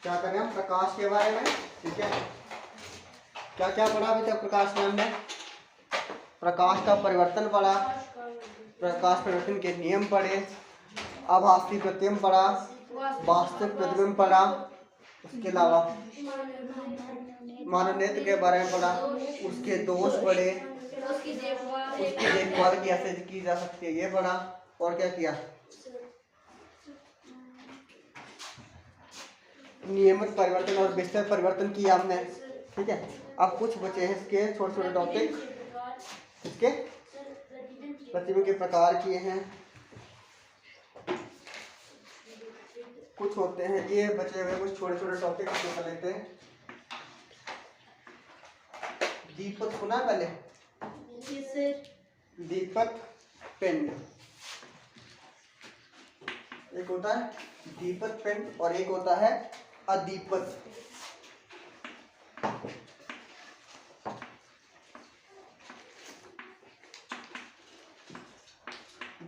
क्या करें हम प्रकाश के बारे में, ठीक है। क्या क्या पढ़ा अभी तक प्रकाश में हमने? प्रकाश का परिवर्तन पढ़ा, प्रकाश परिवर्तन के नियम पढ़े, आभासी प्रतिबिंब पढ़ा, वास्तविक प्रतिबिंब पढ़ा, उसके अलावा मानव नेत्र के बारे में पढ़ा, उसके दोष पढ़े, उसकी देखभाल कैसे की जा सकती है ये पढ़ा, और क्या किया? नियमित परिवर्तन और विस्तृत परिवर्तन किया हमने, ठीक है। अब कुछ बचे हैं इसके छोटे छोटे टॉपिक, इसके प्रतिबिंब के प्रकार किए हैं, कुछ होते हैं ये बचे हुए कुछ छोटे छोटे टॉपिक कर लेते हैं। दीपक सुना पहले? दीपक पिंड, एक होता है दीपक पिंड और एक होता है अदीपक।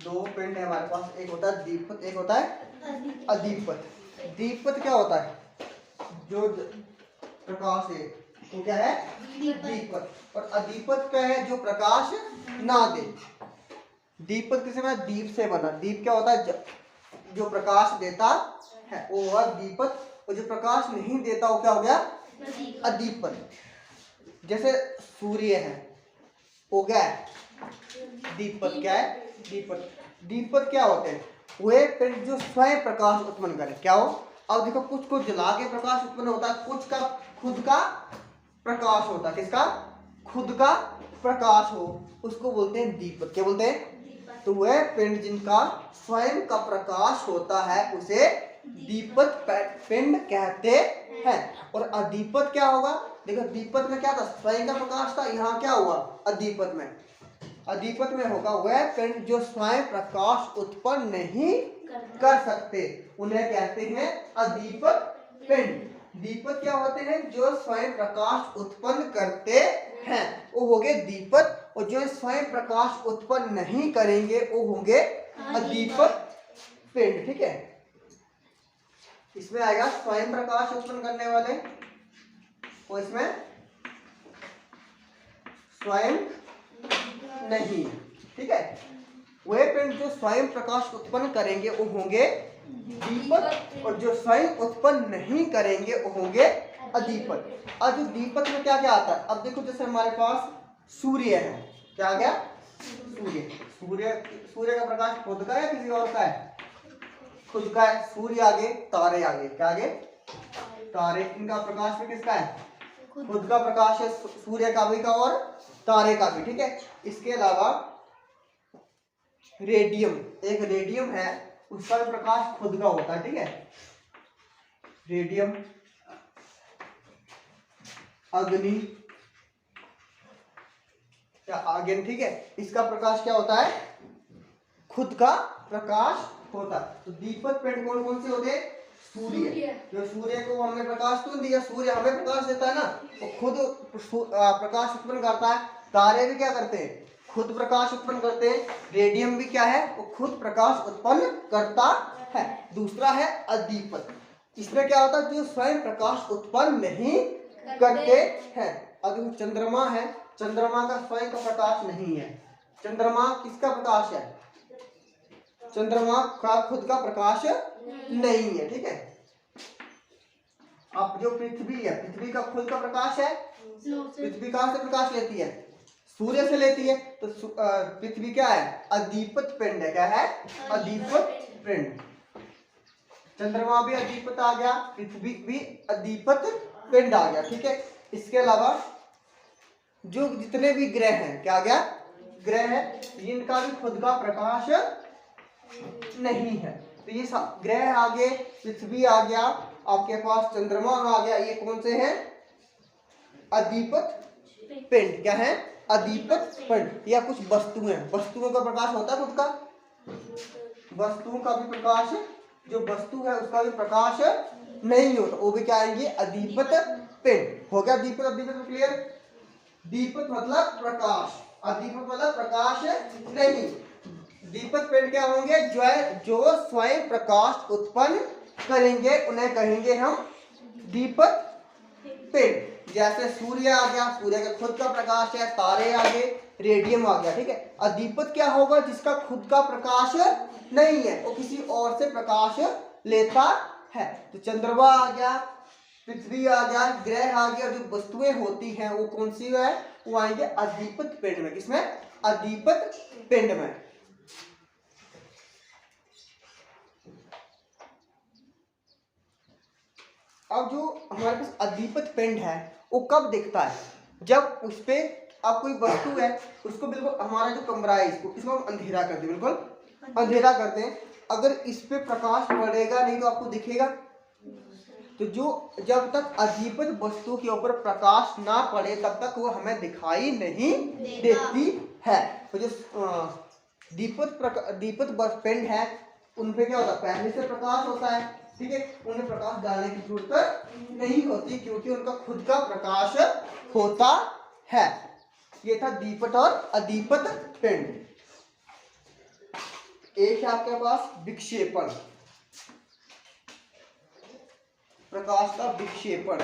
दो पिंड है हमारे पास, एक होता है दीपक, एक होता है अदीपक। दीपक क्या होता है? जो प्रकाश है वो क्या है? दीपक। और अदीपक क्या है? जो प्रकाश ना दे। दीपक किसे बना? दीप से बना। दीप क्या होता है? जो प्रकाश देता है वो हुआ दीपक, और जो प्रकाश नहीं देता वो क्या हो गया? अदीपक। जैसे सूर्य है वो क्या है? दीपक। क्या है? दीपक। दीपक क्या होते हैं? वे पिंड जो स्वयं प्रकाश उत्पन्न करे। क्या हो? अब देखो, कुछ को जला के प्रकाश उत्पन्न होता है, कुछ का खुद का प्रकाश होता है। किसका? खुद का प्रकाश हो उसको बोलते हैं दीपक। क्या बोलते हैं? तो वह पिंड जिनका स्वयं का प्रकाश होता है उसे दीपक पिंड कहते हैं। और अदीपक क्या होगा? देखो, दीपक में क्या था? स्वयं का प्रकाश था। यहाँ क्या हुआ? अदीपक में, अदीपक में होगा वह पिंड जो स्वयं प्रकाश उत्पन्न नहीं कर सकते, उन्हें कहते हैं अदीपक पिंड। दीपक क्या होते हैं? जो स्वयं प्रकाश उत्पन्न करते हैं वो होंगे दीपक, और जो स्वयं प्रकाश उत्पन्न नहीं करेंगे वो होंगे अदीपक पिंड, ठीक है। इसमें आएगा स्वयं प्रकाश उत्पन्न करने वाले, और इसमें स्वयं नहीं, ठीक है। वे पिंड जो स्वयं प्रकाश उत्पन्न करेंगे वो होंगे दीपक, और जो स्वयं उत्पन्न नहीं करेंगे वो होंगे अदीपक। अब जो दीपक में क्या क्या आता है? अब देखो, जैसे हमारे पास सूर्य है, क्या आ गया? सूर्य। सूर्य का प्रकाश खुद का है या किसी और का है? खुद का है। सूर्य आगे, तारे आगे, क्या आगे? तारे। इनका प्रकाश भी किसका है? खुद का प्रकाश है, सूर्य का भी का और तारे का भी, ठीक है। इसके अलावा रेडियम, एक रेडियम है, उसका भी प्रकाश खुद का होता है, ठीक है। रेडियम, अग्नि, या आर्गन, ठीक है। इसका प्रकाश क्या होता है? खुद का प्रकाश होता है। तो दीपक पिंड कौन कौन से होते हैं? सूर्य। जो सूर्य को हमने प्रकाश क्यों दिया? सूर्य हमें प्रकाश देता है ना, वो खुद प्रकाश उत्पन्न करता है। तारे भी क्या करते हैं? खुद प्रकाश उत्पन्न करते हैं। रेडियम भी क्या है? वो खुद प्रकाश उत्पन्न करता है। दूसरा है अदीपक। इसमें क्या होता है? जो स्वयं प्रकाश उत्पन्न नहीं करते हैं। अब चंद्रमा है, चंद्रमा का स्वयं का प्रकाश नहीं है। चंद्रमा किसका प्रकाश है? चंद्रमा का खुद का प्रकाश नहीं है, ठीक है। अब जो पृथ्वी है, पृथ्वी का खुद का प्रकाश है। पृथ्वी कहां से प्रकाश लेती है? सूर्य से लेती है। तो पृथ्वी क्या है? अदीपक पिंड है। क्या है? अदीपक पिंड। चंद्रमा भी अदीपक आ गया, पृथ्वी भी अदीपक पिंड आ गया, ठीक है। इसके अलावा जो जितने भी ग्रह हैं, क्या आ गया? ग्रह है, इनका भी खुद का प्रकाश नहीं है। तो ये ग्रह आ गए, पृथ्वी आ गया, आपके पास चंद्रमा आ गया, ये कौन से हैं? अदीपक पिंड। क्या है? अदीपक पिंड। या कुछ वस्तुएं, वस्तुओं का प्रकाश होता है खुद का, वस्तुओं का भी प्रकाश, जो वस्तु है उसका भी प्रकाश नहीं होता, वो भी क्या आएंगे? अदीपक पिंड। हो गया दीपक अदीपक क्लियर? दीपक मतलब प्रकाश, अदीपक मतलब प्रकाश नहीं। दीपक पिंड क्या होंगे? जो स्वयं प्रकाश उत्पन्न करेंगे उन्हें कहेंगे हम दीपक पिंड। जैसे सूर्य आ गया, सूर्य का खुद का प्रकाश है, तारे आ गए, रेडियम आ गया, ठीक है। अदीपक क्या होगा? जिसका खुद का प्रकाश नहीं है, वो किसी और से प्रकाश लेता है। तो चंद्रमा आ गया, पृथ्वी आ गया, ग्रह आ गया, जो वस्तुएं होती हैं वो कौन सी है? वो आएंगे अदीपक पिंड में। किसमें? अदीपक पिंड में। अब जो हमारे पास अदीपक पिंड है वो कब दिखता है? जब उस पे अब कोई वस्तु है, उसको बिल्कुल हमारा जो कमरा है इसको हम अंधेरा कर दें, बिल्कुल अंधेरा करते हैं। अगर इस पे प्रकाश पड़ेगा नहीं तो आपको दिखेगा। तो जो जब तक अदीपक वस्तु के ऊपर प्रकाश ना पड़े तब तक वो हमें दिखाई नहीं देती है। तो जो दीपक पिंड है उन पे क्या होता है? पहले से प्रकाश होता है, ठीक है। उन्हें प्रकाश डालने की जरूरत नहीं होती क्योंकि उनका खुद का प्रकाश होता है। ये था दीपक और अदीपक पिंड। एक है आपके पास विक्षेपण, प्रकाश का विक्षेपण।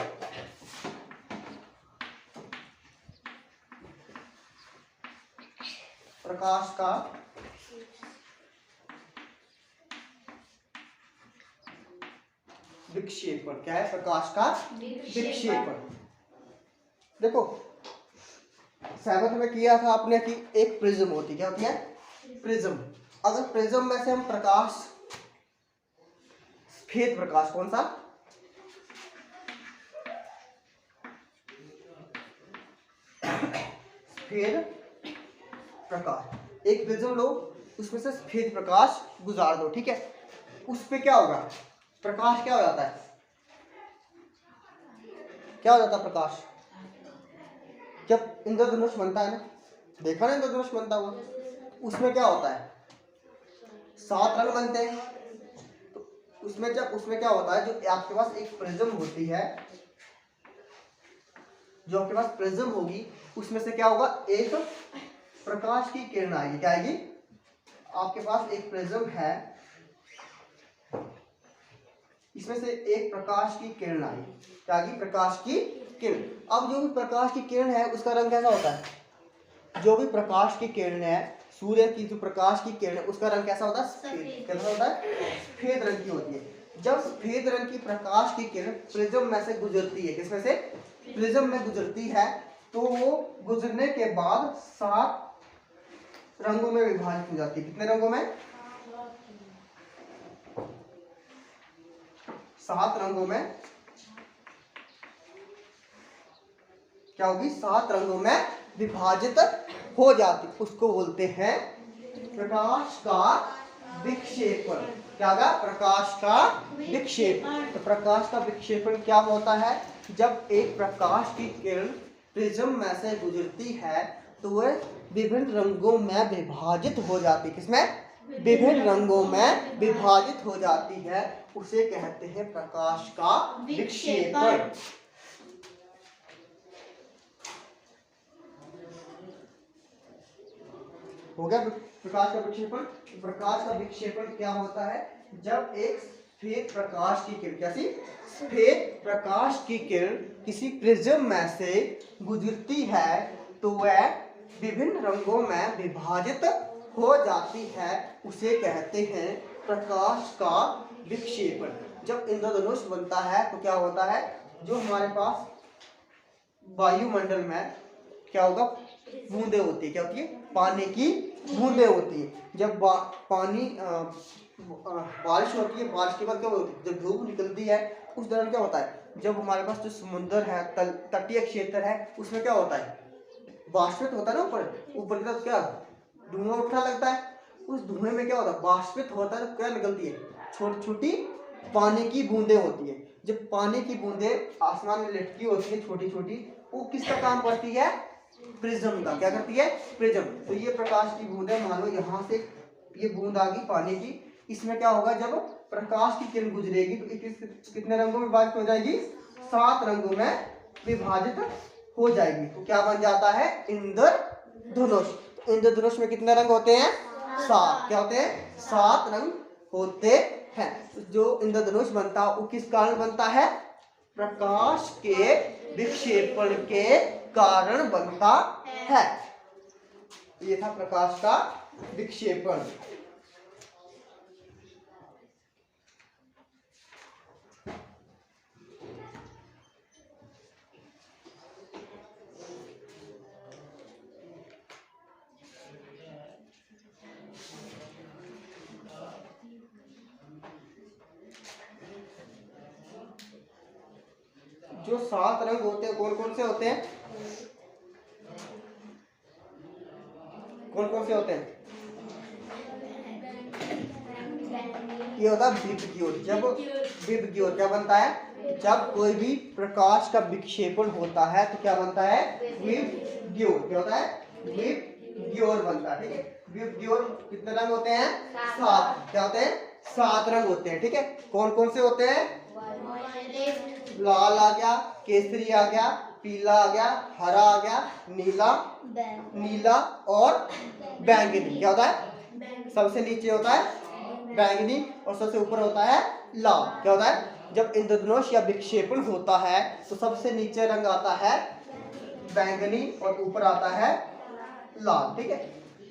प्रकाश का विक्षेपण क्या है? प्रकाश का विक्षेपण। देखो 7th में किया था आपने कि एक प्रिज्म होती, क्या होती है? प्रिज्म। अगर प्रिज्म में से हम प्रकाश, सफेद प्रकाश, कौन सा? सफेद प्रकाश। एक प्रिज्म लो, उसमें से सफेद प्रकाश गुजार दो, ठीक है। उस पे क्या होगा? प्रकाश क्या हो जाता है? क्या हो जाता है प्रकाश? जब इंद्रधनुष बनता है ना, देखा ना इंद्रधनुष बनता हुआ, उसमें क्या होता है? 7 रंग बनते हैं। तो उसमें क्या होता है? जो आपके पास एक प्रिज्म होती है, जो आपके पास प्रिज्म होगी उसमें से क्या होगा? एक प्रकाश की किरण आएगी। क्या आएगी? आपके पास एक प्रिज्म है, इसमें से एक प्रकाश की किरण आई। क्या आएगी? प्रकाश की किरण। अब जो भी प्रकाश की किरण है उसका रंग कैसा होता है? जो भी प्रकाश की किरण है, सूर्य की जो प्रकाश की किरण है उसका रंग कैसा होता है? सफेद। कैसा होता है? सफेद रंग की होती है। जब सफेद रंग की प्रकाश की किरण प्रिज्म में से गुजरती है, किसमें से? प्रिज्म में गुजरती है, तो वो गुजरने के बाद 7 रंगों में विभाजित हो जाती है। कितने रंगों में? 7 रंगों में क्या होगी? 7 रंगों में विभाजित हो जाती। उसको बोलते हैं प्रकाश का विक्षेपण। क्या होगा? प्रकाश का विक्षेपण। तो प्रकाश का विक्षेपण क्या होता है? जब एक प्रकाश की किरण प्रिज्म में से गुजरती है तो वह विभिन्न रंगों में विभाजित हो जाती है। किसमें? विभिन्न रंगों में विभाजित हो जाती है। उसे कहते हैं प्रकाश का विक्षेपण। हो गया प्रकाश का विक्षेपण। प्रकाश का विक्षेपण क्या होता है? जब एक सफेद प्रकाश की किरण, कैसी? सफेद प्रकाश की किरण किसी प्रिज्म में से गुजरती है तो वह विभिन्न रंगों में विभाजित हो जाती है। उसे कहते हैं प्रकाश का विक्षेपण। जब इंद्रधनुष बनता है तो क्या होता है? जो हमारे पास वायुमंडल में क्या होगा? बूंदे होती है। क्या होती है? पानी की बूंदे होती है। जब पानी बारिश होती है, बारिश के बाद क्या होती है? जब धूप निकलती है उस दौरान क्या होता है? जब हमारे पास जो समुद्र है, तटीय क्षेत्र है, उसमें क्या होता है? बाष्पित होता है ना, ऊपर की तरफ क्या धुआं उठने लगता है। उस धुएं में क्या होता है? बाष्पित होता है तो क्या निकलती है? छोटी छोटी पानी की बूंदें होती है। जब पानी की बूंदें आसमान में लटकी होती है छोटी छोटी, वो किसका काम करती है? प्रिज्म का। क्या करती है? प्रिज्म। तो ये प्रकाश की बूंदें, मान लो यहाँ से ये बूंद आ गई पानी की, इसमें क्या होगा? जब प्रकाश की किरण गुजरेगी तो कितने रंगों में विभाजित हो जाएगी? 7 रंगों में विभाजित हो जाएगी। तो क्या बन जाता है? इंद्रधनुष। इंद्रधनुष में कितने रंग होते हैं? 7। क्या होते हैं? 7 रंग होते हैं। जो इंद्रधनुष बनता है वो किस कारण बनता है? प्रकाश के विक्षेपण के कारण बनता है। ये था प्रकाश का विक्षेपण। जो 7 रंग होते हैं कौन कौन से होते हैं? कौन कौन से होते हैं? ये होता है विबग्योर। जब विबग्योर क्या बनता है? जब कोई भी प्रकाश का विक्षेपण होता है तो क्या बनता है? विबग्योर। क्या होता है? विबग्योर बनता है। ठीक है, विबग्योर कितने रंग होते हैं? 7। क्या होते हैं? 7 रंग होते हैं। ठीक है, कौन कौन से होते हैं? लाल आ गया, केसरी आ गया, पीला आ गया, हरा आ गया, नीला और बैंगनी। क्या होता है? सबसे नीचे होता है बैंगनी और सबसे ऊपर होता है लाल। क्या होता है? जब इंद्रधनुष या विक्षेपण होता है तो सबसे नीचे रंग आता है बैंगनी और ऊपर आता है लाल। ठीक है,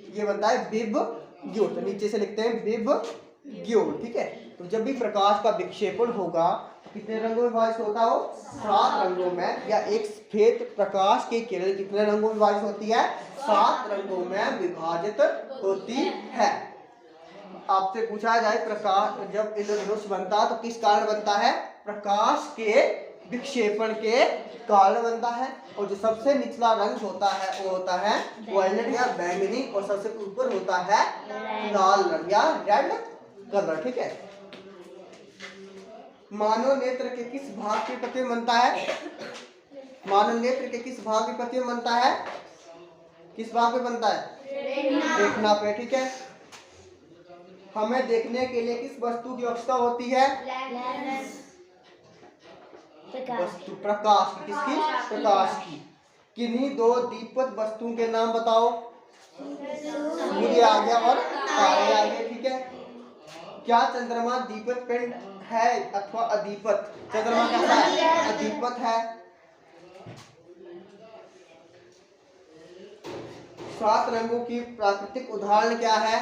ये बनता है विबग्योर। तो नीचे से लिखते हैं विबग्योर। ठीक है, तो जब भी प्रकाश का विक्षेपण होगा कितने रंगों में विभाजित होता हो? 7 रंगों में। या एक सफेद प्रकाश की किरण कितने रंगों में विभाजित होती है? 7 रंगों में विभाजित होती है। आपसे पूछा जाए प्रकाश जब इंद्रधनुष बनता है तो किस कारण बनता है? प्रकाश के विक्षेपण के कारण बनता है। और जो सबसे निचला रंग होता है वो होता है वायलेट या बैंगनी और सबसे ऊपर होता है लाल रंग या रेड कलर। ठीक है, मानव नेत्र के किस भाग के प्रतिबिंब बनता है? मानव नेत्र के किस भाग के प्रतिबिंब बनता है? किस भाग पे बनता है? रेटिना पे। ठीक है, हमें देखने के लिए किस वस्तु की आवश्यकता होती है? वस्तु प्रकाश की। किसकी? प्रकाश की। किन्हीं 2 दीप्त वस्तुओं के नाम बताओ। सूर्य आ गया और तारे आ गए। ठीक है, क्या चंद्रमा दीप्त पिंड है अथवा अदीपत? चंद्रमा कैसा है? अदीपत है। 7 रंगों की प्राकृतिक उदाहरण क्या है?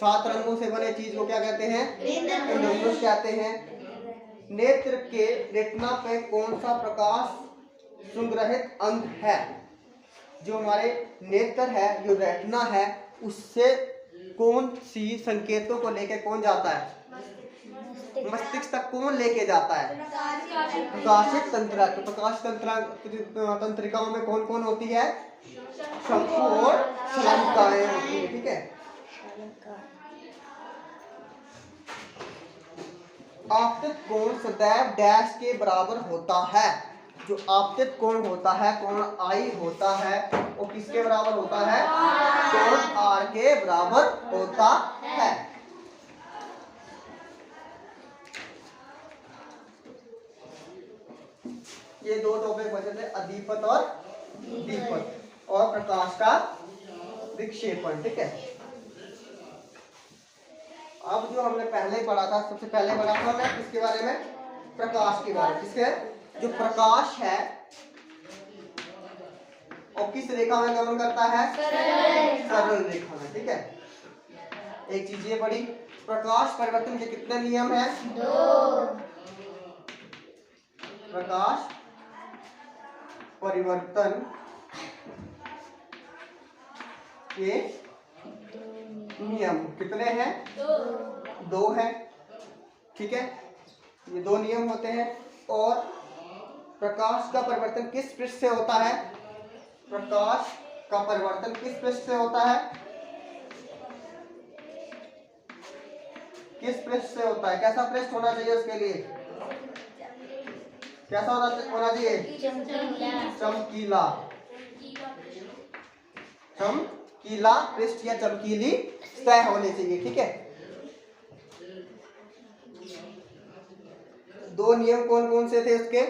7 रंगों से बने चीज को क्या कहते हैं? इंद्रधनुष कहते हैं। नेत्र के रेटिना पे कौन सा प्रकाश संग्रहित अंग है? जो हमारे नेत्र है, जो रेटिना है, उससे कौन सी संकेतों को लेकर कौन जाता है? मस्तिष्क तक कौन लेके जाता है? प्रकाशित तंत्रिका। तो प्रकाश तंत्रिकाओं में कौन कौन होती है? शंकु और शलाकाएं होती है। ठीक है, आपतित कोण सदैव डैश के बराबर होता है। जो आपतित कोण होता है, कोण आई होता है, वो किसके बराबर होता है? कोण आर के बराबर होता है। ये 2 टॉपिक बचे थे, अदीपत और दीपत और प्रकाश का विक्षेपण। ठीक है, अब जो हमने पहले पढ़ा था, सबसे पहले पढ़ा था हमने किसके बारे में? प्रकाश के बारे में। किसके? जो प्रकाश है और किस रेखा में गमन करता है? सरल रेखा में। ठीक है, एक चीज ये पढ़ी, प्रकाश परिवर्तन के कितने नियम हैं? 2। प्रकाश परिवर्तन के नियम कितने हैं? 2 हैं। ठीक है, ये 2 नियम होते हैं। और प्रकाश का परिवर्तन किस पृष्ठ से होता है? प्रकाश का परिवर्तन किस पृष्ठ से होता है? किस पृष्ठ से होता है? कैसा पृष्ठ होना चाहिए उसके लिए? कैसा होना चाहिए? चमकीला। चमकीला पृष्ठ या चमकीली सतह होनी चाहिए। ठीक है, 2 नियम कौन कौन से थे उसके?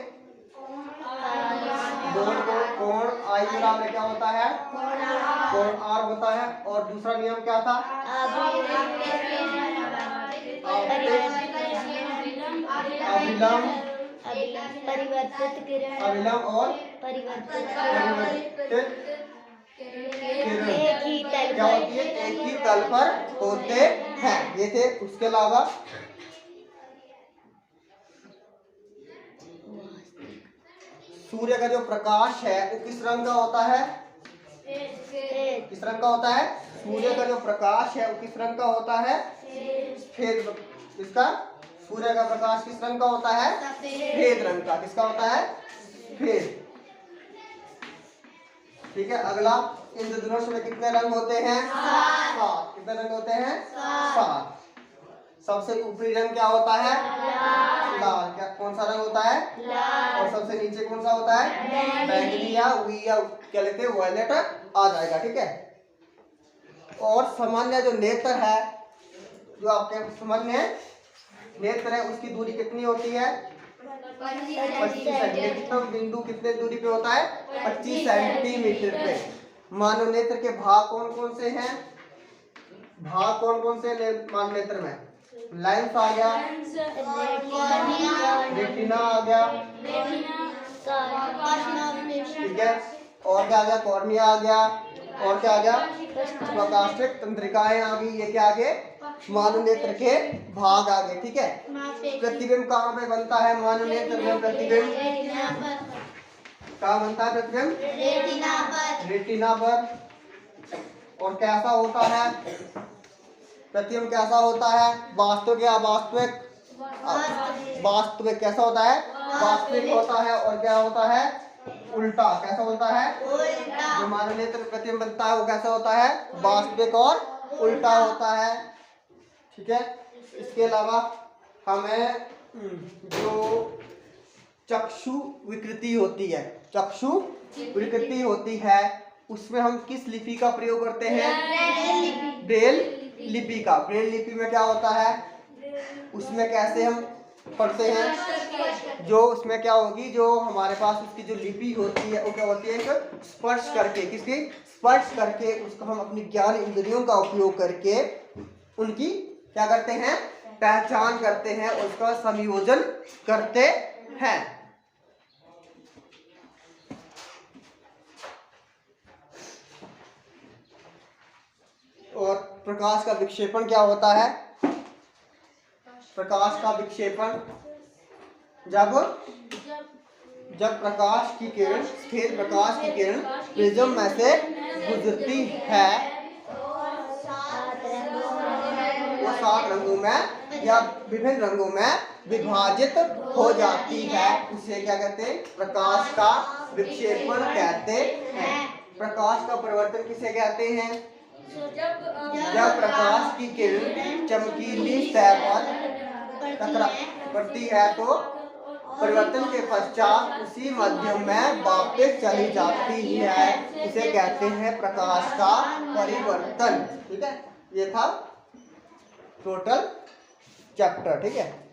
कोण आई बराबर क्या होता है? कोण आर होता है। और दूसरा नियम क्या था? अविलंब परिवर्तित किरण, अविलंब और परिवर्तित किरण एक ही तल क्या होती है? एक ही तल पर होते हैं। ये थे। उसके अलावा सूर्य का जो प्रकाश है वो किस रंग का होता है? किस रंग का होता है? सूर्य का जो प्रकाश है वो किस रंग का होता है? सफेद। इसका सूर्य का प्रकाश किस रंग का होता है? सफेद रंग का। किसका होता है? सफेद। ठीक है। अगला, इंद्रधनुष में कितने रंग होते हैं? 7। कितने रंग होते हैं? 7। सबसे ऊपरी रंग क्या होता है? लाल। क्या कौन सा रंग होता है? लाल। और सबसे नीचे कौन सा होता है? बैंगनी या क्या लेते हैं? वायलेट आ जाएगा। ठीक है। और सामान्य जो नेत्र है, जो आपके समझ में नेत्र है, उसकी दूरी कितनी होती है? 25 सेंटीमीटर। बिंदु कितने दूरी पे होता है? 25 सेंटीमीटर पे। मानव नेत्र के भाग कौन कौन से हैं? भाग कौन कौन से मानव नेत्र में? लेंस आ गया, रेटिना आ गया, ठीक है। और क्या आ गया? कॉर्निया आ गया। और क्या आ गया? प्रकाशिक तंत्रिकाएं आ गई। ये क्या आ गए? मानव नेत्र के भाग आ गए। ठीक है। प्रतिबिंब कहाँ पे बनता है? मानव नेत्र में प्रतिबिंब कहाँ बनता है? प्रतिबिंब रेटिना पर। और कैसा होता है प्रतिबिंब? कैसा होता है? वास्तविक या वास्तविक? वास्तविक। कैसा होता है? वास्तविक होता है। और क्या होता है? उल्टा। कैसा होता है? जो मानव नेत्र प्रतिबिंब बनता है वो कैसा होता है? वास्तविक और उल्टा होता है। ठीक है। इसके अलावा हमें जो चक्षु विकृति होती है, चक्षु विकृति होती है, उसमें हम किस लिपि का प्रयोग करते हैं? ब्रेल लिपि का। ब्रेल लिपि में क्या होता है? उसमें कैसे हम पढ़ते हैं? जो उसमें क्या होगी, जो हमारे पास उसकी जो लिपि होती है वो क्या होती है? एक स्पर्श करके, किसकी? स्पर्श करके उसको हम अपनी ज्ञान इंद्रियों का उपयोग करके उनकी क्या करते हैं? पहचान करते हैं, उसका संयोजन करते हैं। और प्रकाश का विक्षेपण क्या होता है? प्रकाश का विक्षेपण जब प्रकाश की किरण, सफेद प्रकाश की किरण प्रिज्म में से गुजरती है, वो 7 रंगों में या विभिन्न रंगों में विभाजित हो जाती है। उसे क्या कहते हैं? प्रकाश का विक्षेपण कहते हैं। प्रकाश का परिवर्तन किसे कहते हैं? जब प्रकाश की किरण चमकीली सतह पर पड़ती है तो परिवर्तन के पश्चात उसी माध्यम में वापस चली जाती है। इसे कहते हैं प्रकाश का परिवर्तन। ठीक है। ये था टोटल चैप्टर। ठीक है।